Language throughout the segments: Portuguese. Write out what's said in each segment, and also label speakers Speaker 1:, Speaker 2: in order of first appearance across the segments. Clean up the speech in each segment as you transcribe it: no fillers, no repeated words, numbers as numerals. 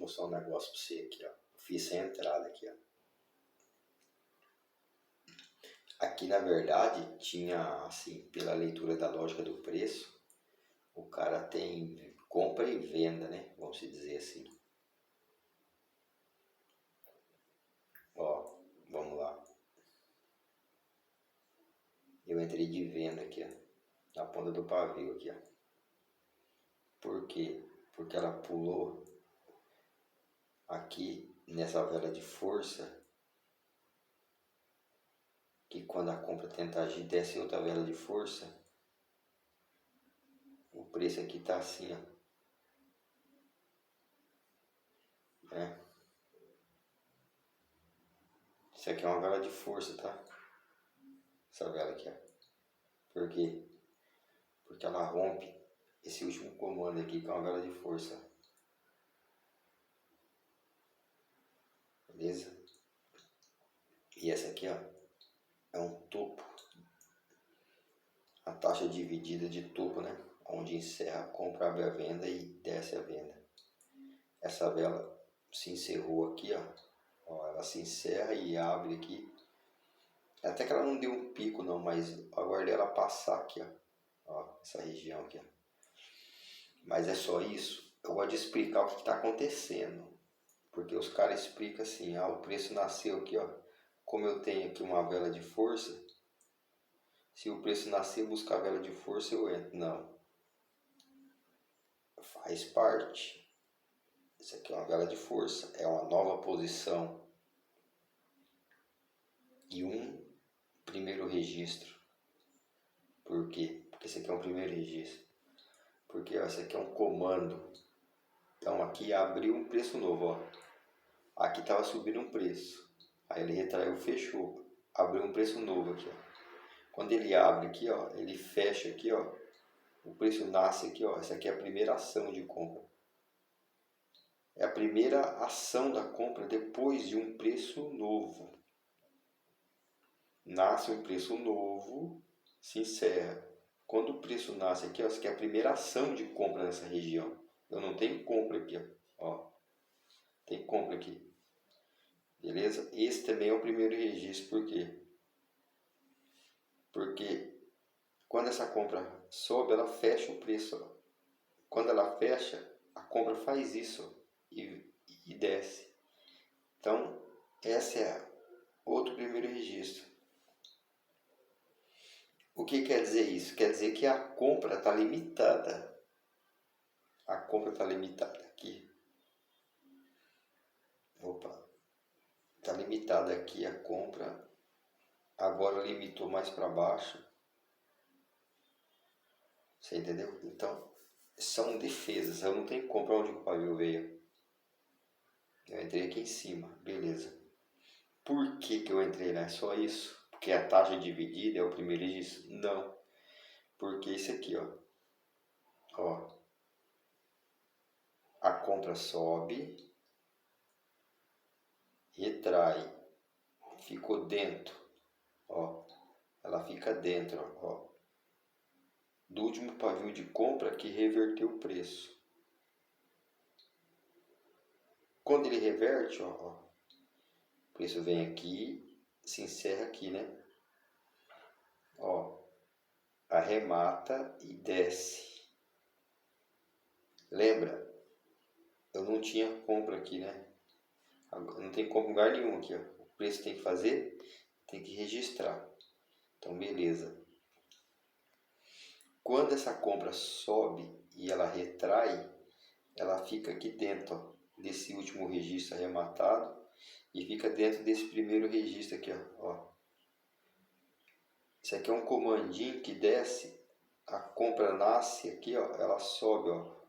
Speaker 1: mostrar um negócio pra você aqui, ó. Fiz essa entrada aqui, ó. Aqui, na verdade, tinha, assim, pela leitura da lógica do preço, o cara tem compra e venda, né? Vamos dizer assim. Ó, vamos lá. Eu entrei de venda aqui, ó. Na ponta do pavio aqui, ó. Por quê? Porque ela pulou aqui nessa vela de força, que quando a compra tenta agir, desce outra vela de força. O preço aqui tá assim, ó. Isso aqui é uma vela de força, tá? Essa vela aqui, ó. Por quê? Porque ela rompe esse último comando aqui, que é uma vela de força. Beleza? E essa aqui, ó, é um topo. A taxa dividida de topo, né? Onde encerra a compra, abre a venda e desce a venda. Essa vela se encerrou aqui, ó. Ó, ela se encerra e abre aqui. Até que ela não deu um pico não, mas aguardei ela passar aqui, ó. Ó, essa região aqui, ó. Mas é só isso. Eu gosto de explicar o que está acontecendo. Porque os caras explicam assim, ah, o preço nasceu aqui, ó. Como eu tenho aqui uma vela de força, se o preço nascer buscar a vela de força, eu entro. Não. Faz parte. Isso aqui é uma vela de força. É uma nova posição. E um primeiro registro. Por quê? Porque esse aqui é um primeiro registro. Porque ó, esse aqui é um comando. Então aqui abriu um preço novo, ó. Aqui estava subindo um preço. Aí ele retraiu, fechou. Abriu um preço novo aqui, ó. Quando ele abre aqui, ó, ele fecha aqui, ó. O preço nasce aqui, ó. Essa aqui é a primeira ação de compra. É a primeira ação da compra depois de um preço novo. Nasce um preço novo, se encerra. Quando o preço nasce aqui, ó, essa aqui é a primeira ação de compra nessa região. Eu não tenho compra aqui, ó. Tem compra aqui. Beleza? Esse também é o primeiro registro, por quê? Porque quando essa compra sobe, ela fecha o preço. Ó. Quando ela fecha, a compra faz isso ó, e desce. Então, esse é outro primeiro registro. O que quer dizer isso? Quer dizer que a compra está limitada. A compra está limitada aqui. Opa. Está limitada aqui a compra. Agora limitou mais para baixo. Você entendeu? Então, são defesas. Eu não tenho compra onde o pavio veio. Eu entrei aqui em cima. Beleza. Por que eu entrei, né? Só isso? Porque a taxa dividida é o primeiro registro? Não. Porque isso aqui, ó. Ó. A compra sobe. Retrai. Ficou dentro. Ó. Ela fica dentro, ó. Do último pavio de compra que reverteu o preço. Quando ele reverte, ó, o preço vem aqui, se encerra aqui, né? Ó, arremata e desce. Lembra? Eu não tinha compra aqui, né? Não tem compra em lugar nenhum aqui, ó. O preço tem que fazer, tem que registrar. Então, beleza. Quando essa compra sobe e ela retrai, ela fica aqui dentro, ó, desse último registro arrematado e fica dentro desse primeiro registro aqui, ó. Isso aqui é um comandinho que desce, a compra nasce aqui, ó, ela sobe, ó.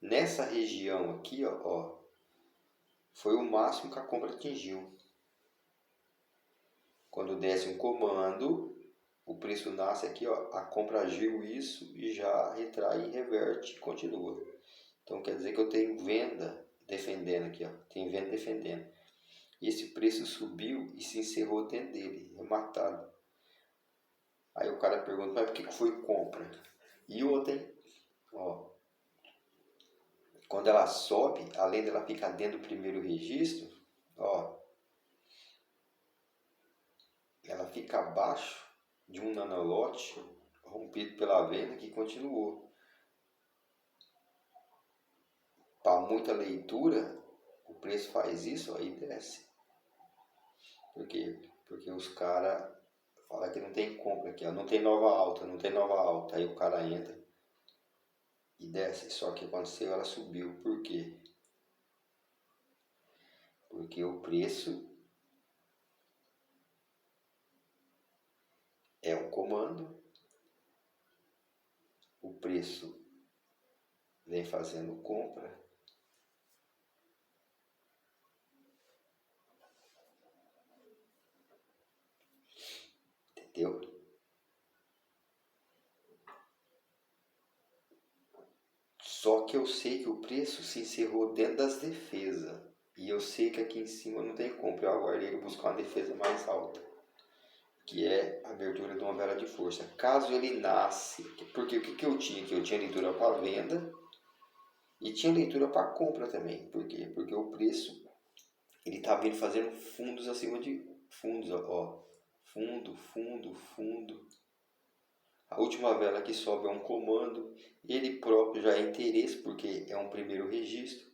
Speaker 1: Nessa região aqui, ó, foi o máximo que a compra atingiu. Quando desce um comando, o preço nasce aqui, ó, a compra agiu isso e já retrai, reverte e continua. Então quer dizer que eu tenho venda defendendo aqui, ó, tem venda defendendo. Esse preço subiu e se encerrou dentro dele, rematado. Aí o cara pergunta, mas por que foi compra? E outra, hein? Ó, quando ela sobe, além dela ficar dentro do primeiro registro, ó, ela fica abaixo de um nanolote rompido pela venda que continuou. Para muita leitura, o preço faz isso, aí desce. Por quê? Porque os caras falam que não tem compra aqui, ó, não tem nova alta, não tem nova alta. Aí o cara entra e desce. Só que aconteceu, ela subiu. Por quê? Porque o preço é um comando, o preço vem fazendo compra, entendeu? Só que eu sei que o preço se encerrou dentro das defesas. E eu sei que aqui em cima não tem compra. Eu aguardei ele buscar uma defesa mais alta, que é a abertura de uma vela de força. Caso ele nasce, porque o que eu tinha aqui? Eu tinha leitura para venda e tinha leitura para compra também. Por quê? Porque o preço, ele tá vindo fazendo fundos acima de fundos, ó. Fundo, fundo, fundo. A última vela que sobe é um comando, ele próprio já é interesse, porque é um primeiro registro.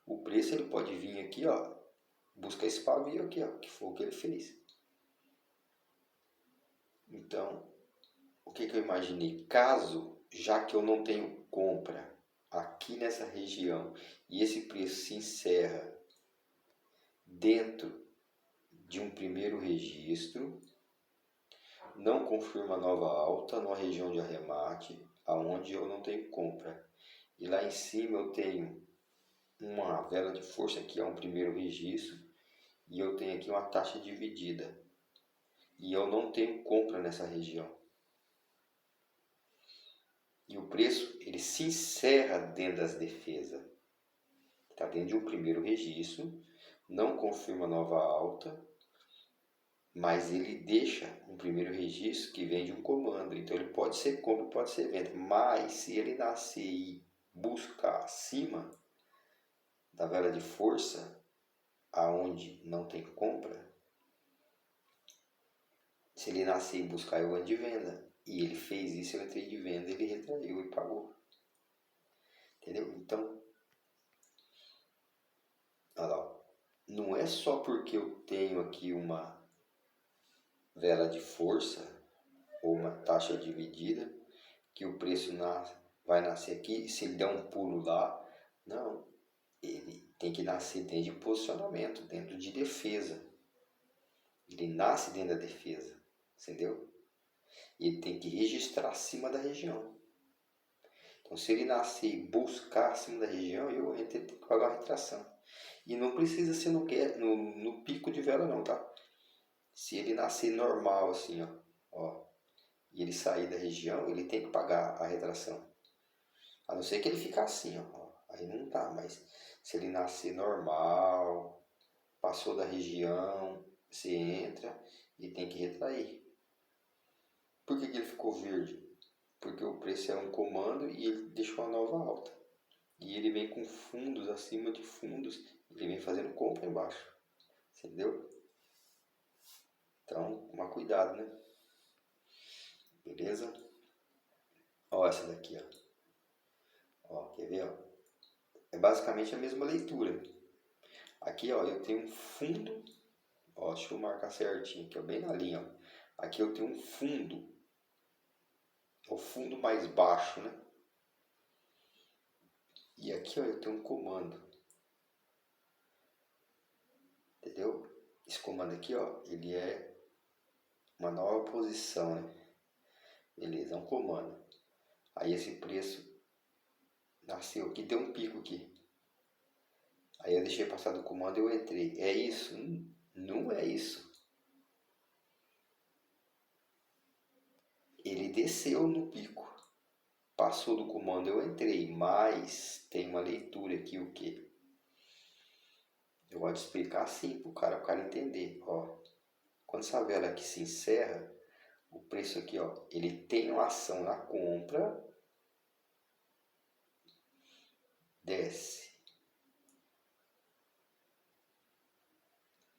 Speaker 1: O preço ele pode vir aqui, ó, buscar esse pavio aqui, ó, que foi o que ele fez. Então, o que eu imaginei? Caso, já que eu não tenho compra aqui nessa região e esse preço se encerra dentro de um primeiro registro, não confirma nova alta numa região de arremate, aonde eu não tenho compra. E lá em cima eu tenho uma vela de força que é um primeiro registro e eu tenho aqui uma taxa dividida. E eu não tenho compra nessa região. E o preço ele se encerra dentro das defesas. Está dentro de um primeiro registro, não confirma nova alta, mas ele deixa um primeiro registro que vem de um comando. Então ele pode ser compra, pode ser venda. Mas se ele nascer e buscar acima da vela de força, aonde não tem compra, se ele nascer e buscar, eu ando de venda. E ele fez isso, eu entrei de venda, ele retraiu e pagou. Entendeu? Então, olha lá, não é só porque eu tenho aqui uma vela de força ou uma taxa dividida que o preço vai nascer aqui e se ele der um pulo lá, não. Ele tem que nascer dentro de posicionamento, dentro de defesa. Ele nasce dentro da defesa, entendeu? E ele tem que registrar acima da região. Então, se ele nascer e buscar acima da região, ele tem que pagar uma retração. E não precisa ser no pico de vela não, tá? Se ele nascer normal assim, ó, e ele sair da região, ele tem que pagar a retração. A não ser que ele ficar assim, ó, aí não tá, mas se ele nascer normal, passou da região, você entra e tem que retrair. Por que ele ficou verde? Porque o preço é um comando e ele deixou a nova alta. E ele vem com fundos acima de fundos, ele vem fazendo compra embaixo. Entendeu? Então, tomar cuidado, né? Beleza? Ó, essa daqui, ó. Quer ver, ó? É basicamente a mesma leitura. Aqui, ó, eu tenho um fundo. Ó, deixa eu marcar certinho aqui, ó, bem na linha, ó. Aqui eu tenho um fundo. O fundo mais baixo, né? E aqui, ó, eu tenho um comando. Entendeu? Esse comando aqui, ó, ele é uma nova posição, né? Beleza, é um comando. Aí esse preço nasceu aqui, deu um pico aqui. Aí eu deixei passar do comando e eu entrei. É isso? Não é isso. Ele desceu no pico. Passou do comando, eu entrei. Mas tem uma leitura aqui, o quê? Eu vou te explicar assim pro cara entender. Ó, quando essa vela aqui se encerra, o preço aqui, ó, ele tem uma ação na compra desce,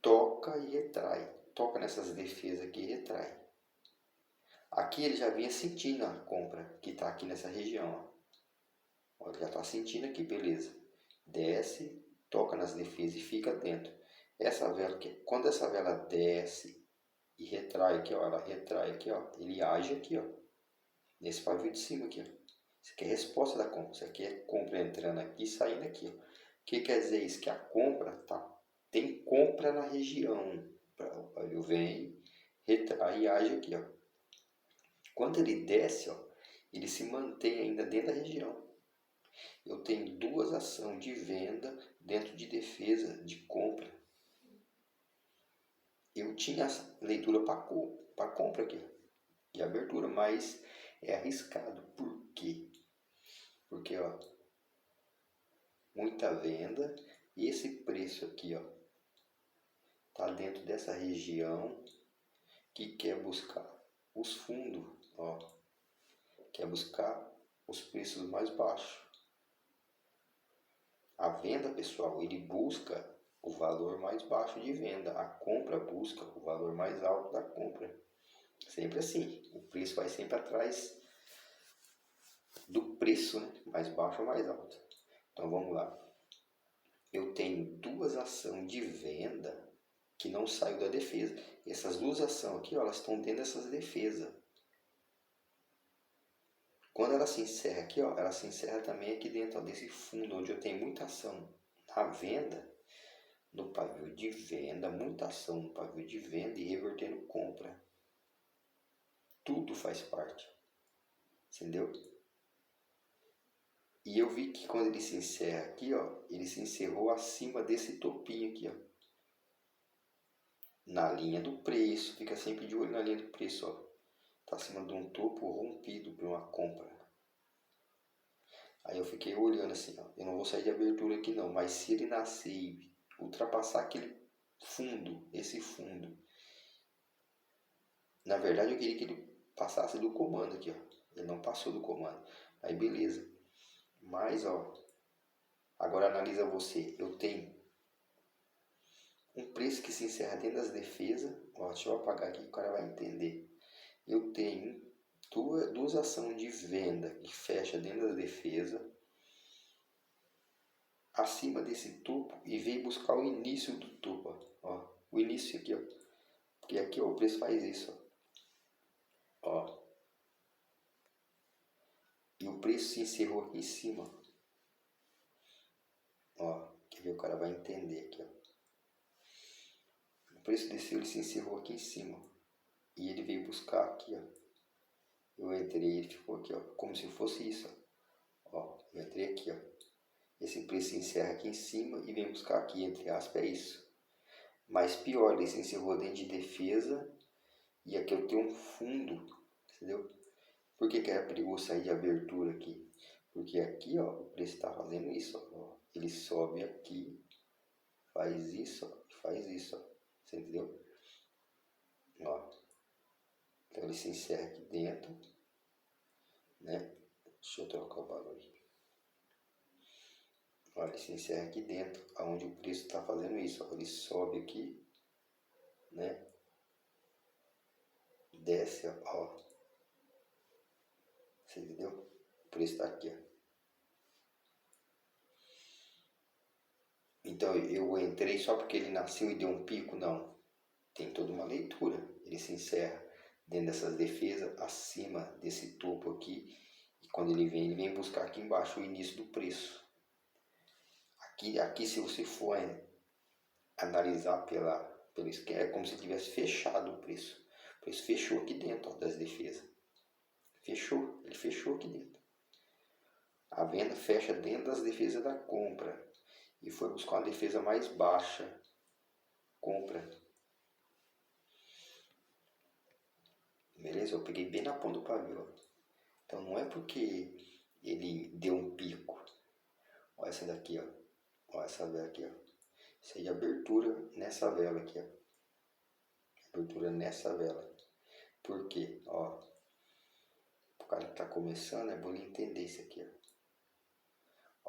Speaker 1: toca e retrai. Toca nessas defesas aqui e retrai. Aqui ele já vinha sentindo a compra que está aqui nessa região. Ó. Ele já está sentindo aqui, beleza. Desce, toca nas defesas e fica dentro. Essa vela aqui, quando essa vela desce e retrai aqui, ó, ela retrai aqui, ó, ele age aqui, ó, nesse pavio de cima aqui, ó. Isso aqui é a resposta da compra. Isso aqui é compra entrando aqui e saindo aqui, ó. O que quer dizer isso? Que a compra tem compra na região. Ele vem, retrai e age aqui, ó. Quando ele desce, ó, ele se mantém ainda dentro da região. Eu tenho duas ações de venda dentro de defesa de compra. Eu tinha leitura para compra aqui e abertura, mas é arriscado. Por quê? Porque ó, muita venda e esse preço aqui ó, tá dentro dessa região que quer buscar os fundos, ó, quer buscar os preços mais baixos. A venda, pessoal, ele busca o valor mais baixo de venda. A compra busca o valor mais alto da compra. Sempre assim. O preço vai sempre atrás do preço, né? Mais baixo ou mais alto. Então vamos lá. Eu tenho duas ações de venda que não saiu da defesa. Essas duas ações aqui, ó, elas estão dentro dessas defesas. Quando ela se encerra aqui, ó, ela se encerra também aqui dentro ó, desse fundo onde eu tenho muita ação na venda. No pavio de venda, muita ação no pavio de venda e revertendo compra. Tudo faz parte. Entendeu? E eu vi que quando ele se encerra aqui, ó, ele se encerrou acima desse topinho aqui, ó. Na linha do preço, fica sempre de olho na linha do preço, ó. Tá acima de um topo rompido por uma compra. Aí eu fiquei olhando assim, ó. Eu não vou sair de abertura aqui não, mas se ele nascer e ultrapassar aquele fundo, esse fundo. Na verdade eu queria que ele passasse do comando aqui, ó. Ele não passou do comando. Aí beleza. Mas, ó, agora analisa você. Eu tenho um preço que se encerra dentro das defesas. Ó, deixa eu apagar aqui que o cara vai entender. Eu tenho duas ações de venda que fecha dentro da defesa. Acima desse topo e veio buscar o início do topo. Ó, o início aqui, ó. Porque aqui ó, o preço faz isso. Ó. E o preço se encerrou aqui em cima. Ó, quer ver? O cara vai entender aqui, ó. O preço desceu, ele se encerrou aqui em cima. E ele veio buscar aqui, ó. Eu entrei, ele ficou aqui, ó. Como se fosse isso, ó. Ó, eu entrei aqui, ó. Esse preço se encerra aqui em cima e vem buscar aqui, entre aspas, é isso. Mas pior, ele se encerrou dentro de defesa. E aqui eu tenho um fundo, entendeu? Por que é perigoso sair de abertura aqui? Porque aqui, ó, o preço está fazendo isso, ó. Ele sobe aqui, faz isso, ó, faz isso, ó. Você entendeu? Ó. Então ele se encerra aqui dentro, né? Deixa eu trocar o barulho. Olha, ele se encerra aqui dentro, aonde o preço está fazendo isso, ó. Ele sobe aqui, né? Desce, ó. Você entendeu? O preço está aqui, ó. Então eu entrei só porque ele nasceu e deu um pico? Não. Tem toda uma leitura. Ele se encerra dentro dessas defesas, acima desse topo aqui. E quando ele vem buscar aqui embaixo o início do preço. Aqui se você for analisar pelo esquema, é como se tivesse fechado o preço. O preço fechou aqui dentro ó, das defesas. Fechou, ele fechou aqui dentro. A venda fecha dentro das defesas da compra. E foi buscar uma defesa mais baixa. Compra. Beleza? Eu peguei bem na ponta do pavio. Ó. Então não é porque ele deu um pico. Olha essa daqui, ó. Olha essa vela aqui, ó. Isso aí é abertura nessa vela aqui, ó. Abertura nessa vela. Por quê? Ó. O cara que tá começando é bom ele entender isso aqui, ó.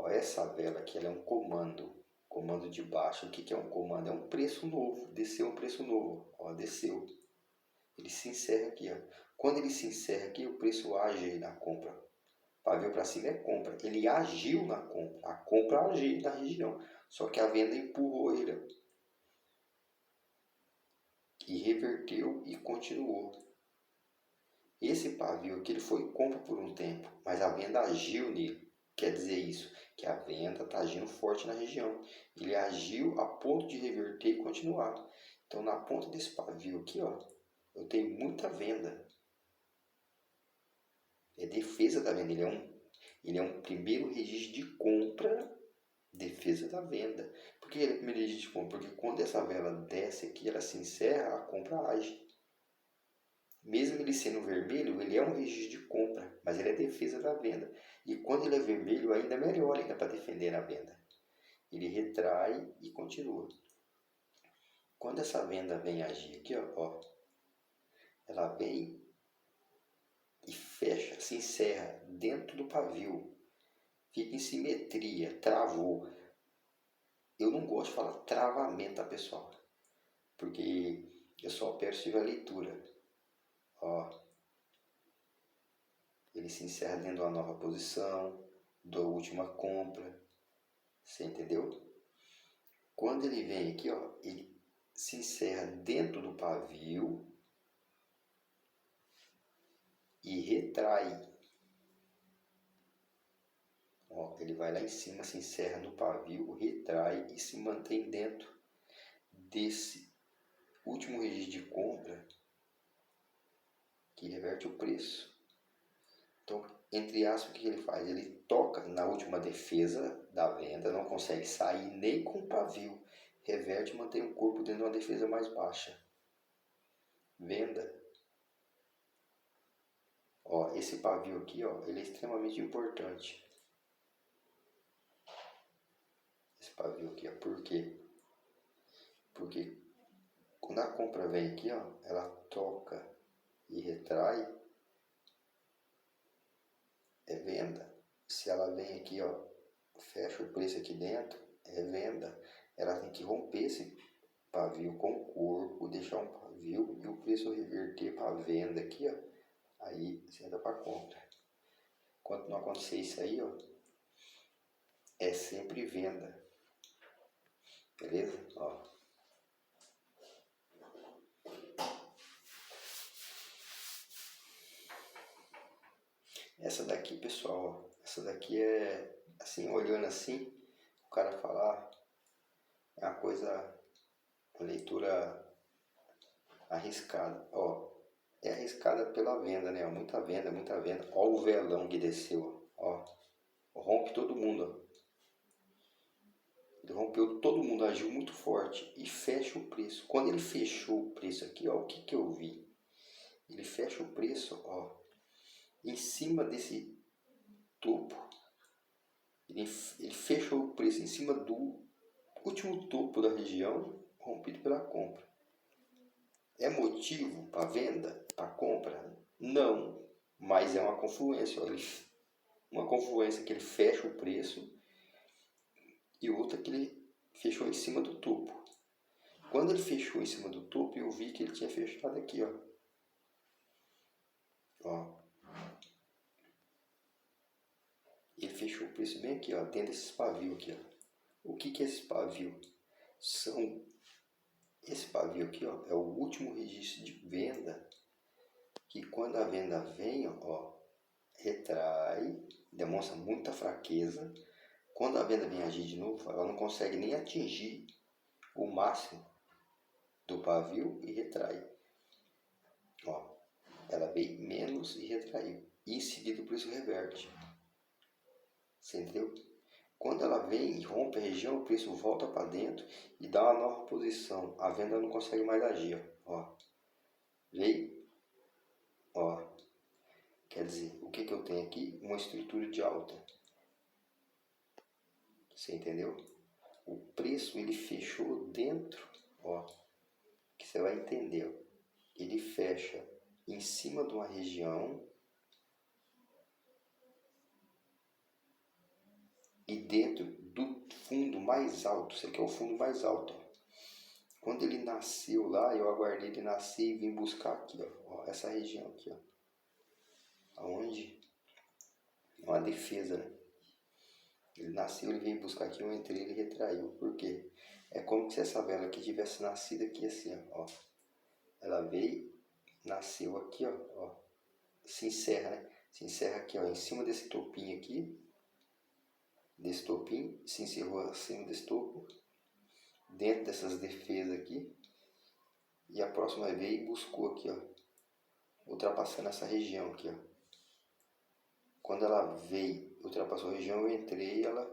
Speaker 1: Ó, essa vela aqui, ela é um comando de baixo. O que que é um comando? É um preço novo, desceu um preço novo, ó, desceu. Ele se encerra aqui, ó. Quando ele se encerra aqui, o preço age na compra. Pavio para cima é compra. Ele agiu na compra. A compra agiu na região. Só que a venda empurrou ele, ó, e reverteu e continuou. Esse pavio aqui ele foi compra por um tempo, mas a venda agiu nele. Quer dizer isso, que a venda está agindo forte na região. Ele agiu a ponto de reverter e continuar. Então na ponta desse pavio aqui, ó, eu tenho muita venda. É defesa da venda. Ele é um primeiro registro de compra, defesa da venda. Por que ele é o primeiro registro de compra? Porque quando essa vela desce aqui, ela se encerra, a compra age. Mesmo ele sendo vermelho, ele é um registro de compra, mas ele é defesa da venda. E quando ele é vermelho, ainda melhor, ainda para defender a venda. Ele retrai e continua. Quando essa venda vem agir aqui, ó, ela vem e fecha, se encerra dentro do pavio. Fica em simetria, travou. Eu não gosto de falar travamento, tá, pessoal? Porque eu só percebo a leitura. Ó, ele se encerra dentro de uma nova posição, da última compra. Você entendeu? Quando ele vem aqui, ó, ele se encerra dentro do pavio e retrai. Ó, ele vai lá em cima, se encerra no pavio, retrai e se mantém dentro desse último registro de compra que reverte o preço. Então, entre aspas, o que ele faz? Ele toca na última defesa da venda, não consegue sair nem com o pavio, reverte e mantém o corpo dentro de uma defesa mais baixa. Venda. Ó, esse pavio aqui, ó, ele é extremamente importante. Esse pavio aqui, ó, por quê? Porque quando a compra vem aqui, ó, ela toca e retrai, é venda. Se ela vem aqui, ó, fecha o preço aqui dentro, é venda. Ela tem que romper esse pavio com o corpo, deixar um pavio e o preço reverter para venda aqui, ó. Aí você entra para compra. Quando não acontecer isso aí, ó, é sempre venda. Beleza? Ó. Essa daqui, pessoal, ó, essa daqui é assim, olhando assim, o cara falar, é uma coisa, uma leitura arriscada. Ó, é arriscada pela venda, né? Muita venda, muita venda. Ó o velão que desceu, ó. Rompe todo mundo, ó. Ele rompeu todo mundo, agiu muito forte e fecha o preço. Quando ele fechou o preço aqui, ó, o que que eu vi? Ele fecha o preço, ó, em cima desse topo. Ele fechou o preço em cima do último topo da região, rompido pela compra. É motivo para venda, para compra? Não, mas é uma confluência. Ó, uma confluência que ele fecha o preço e outra que ele fechou em cima do topo. Quando ele fechou em cima do topo, eu vi que ele tinha fechado aqui, ó. Ó. Ele fechou o preço bem aqui, ó, dentro desses pavios aqui, ó. O que que é esse pavio? Esse pavio aqui, ó, é o último registro de venda, que quando a venda vem, ó, retrai, demonstra muita fraqueza. Quando a venda vem agir de novo, ela não consegue nem atingir o máximo do pavio e retrai. Ó, ela veio menos e retraiu. E em seguida o preço reverte. Você entendeu? Quando ela vem e rompe a região, o preço volta para dentro e dá uma nova posição. A venda não consegue mais agir. Ó. Veio. Ó. Quer dizer, o que que eu tenho aqui? Uma estrutura de alta. Você entendeu? O preço ele fechou dentro. Ó. Que você vai entender. Ó. Ele fecha em cima de uma região. e dentro do fundo mais alto, esse aqui é o fundo mais alto, ó. Quando ele nasceu lá, eu aguardei ele nascer e vim buscar aqui, ó, essa região aqui, ó, aonde é uma defesa, né? Ele nasceu, ele veio buscar aqui, eu entrei, ele retraiu. Por quê? É como se essa vela aqui tivesse nascido aqui assim, ó. Ela veio, nasceu aqui, ó. Se encerra, né? Se encerra aqui, ó, em cima desse topinho aqui. Desse topinho, se encerrou acima desse topo. Dentro dessas defesas aqui. E a próxima veio e buscou aqui, ó. Ultrapassando essa região aqui, ó. Quando ela veio, ultrapassou a região, eu entrei e ela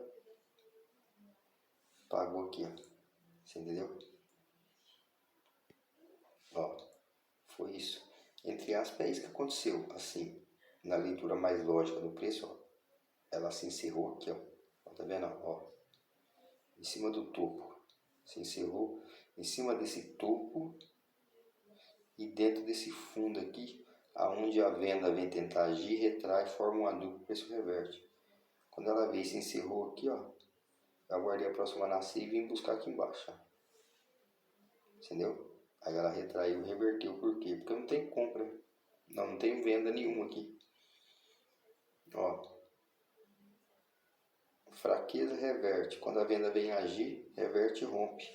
Speaker 1: pagou aqui, ó. Você entendeu? Ó, foi isso. Entre aspas, é isso que aconteceu. Assim, na leitura mais lógica do preço, ó, ela se encerrou aqui, ó. Tá vendo? Ó, em cima do topo. Se encerrou em cima desse topo e dentro desse fundo aqui, aonde a venda vem tentar agir, retrai, forma um adulto, o preço reverte. Quando ela veio e se encerrou aqui, ó, eu aguardei a próxima nascer e vim buscar aqui embaixo, ó. Entendeu? Aí ela retraiu, reverteu, por quê? Porque não tem compra, não tem venda nenhuma aqui. Ó, fraqueza reverte, quando a venda vem agir, reverte e rompe.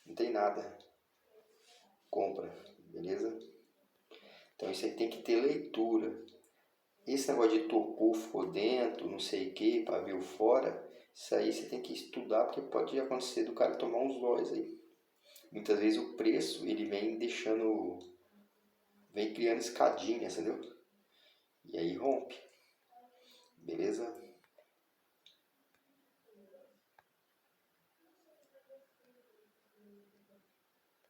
Speaker 1: Não tem nada, compra, beleza? Então isso aí tem que ter leitura. Esse negócio de topou, ficou dentro, não sei o que, pavio fora, isso aí você tem que estudar, porque pode acontecer do cara tomar uns lóis aí. Muitas vezes o preço, ele vem deixando, vem criando escadinha, entendeu? E aí rompe, beleza?